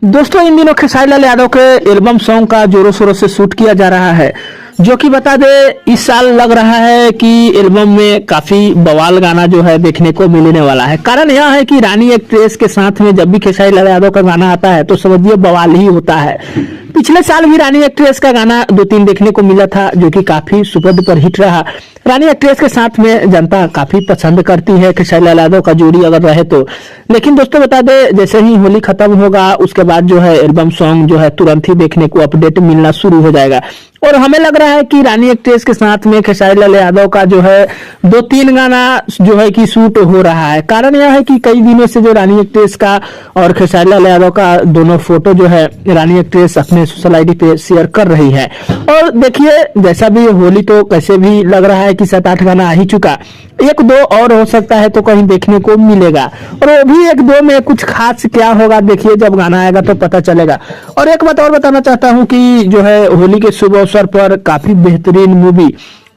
दोस्तों इन दिनों खेसारी लाल यादव के एल्बम सॉन्ग का जोरों शोरों से शूट किया जा रहा है, जो कि बता दे इस साल लग रहा है कि एल्बम में काफी बवाल गाना जो है देखने को मिलने वाला है। कारण यह है कि रानी एक्ट्रेस के साथ में जब भी खेसारी लाल यादव का गाना आता है तो समझिए बवाल ही होता है। पिछले साल भी रानी एक्ट्रेस का गाना 2-3 देखने को मिला था, जो कि काफी सुपर डुपर हिट रहा। रानी एक्ट्रेस के साथ में जनता काफी पसंद करती है खेसारी लाल यादव का जोड़ी अगर रहे तो। लेकिन दोस्तों बता दे जैसे ही होली खत्म होगा उसके बाद जो है एल्बम सॉन्ग जो है तुरंत ही देखने को अपडेट मिलना शुरू हो जाएगा। और हमें लग रहा है कि रानी एक्ट्रेस के साथ में खेसारी लाल यादव का जो है 2-3 गाना जो है कि शूट हो रहा है। कारण यह है कि कई दिनों से जो रानी एक्ट्रेस का और खेसारी लाल यादव का दोनों फोटो जो है रानी एक्ट्रेस अपने सोशल आईडी पे शेयर कर रही है। और देखिए जैसा भी होली तो कैसे भी लग रहा है कि 7-8 गाना आ ही चुका, 1-2 और हो सकता है तो कहीं देखने को मिलेगा। और वो भी 1-2 में कुछ खास क्या होगा देखिए जब गाना आएगा तो पता चलेगा। और एक बात और बताना चाहता हूँ कि जो है होली के शुभ अवसर पर काफी बेहतरीन मूवी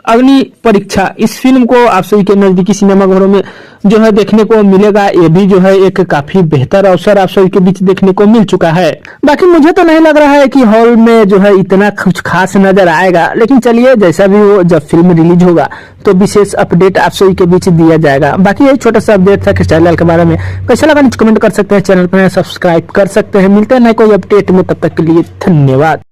अग्नि परीक्षा, इस फिल्म को आप सभी के नजदीकी सिनेमाघरों में जो है देखने को मिलेगा। ये भी जो है एक काफी बेहतर अवसर आप सभी के बीच देखने को मिल चुका है। बाकी मुझे तो नहीं लग रहा है कि हॉल में जो है इतना कुछ खास नजर आएगा, लेकिन चलिए जैसा भी हो जब फिल्म रिलीज होगा तो विशेष अपडेट आप सभी के बीच दिया जाएगा। बाकी यही छोटा सा अपडेट था खेसारी लाल के बारे में। कैसा लगा नीचे कमेंट कर सकते हैं, चैनल पर सब्सक्राइब कर सकते हैं। मिलते हैं नए कोई अपडेट में, तब तक के लिए धन्यवाद।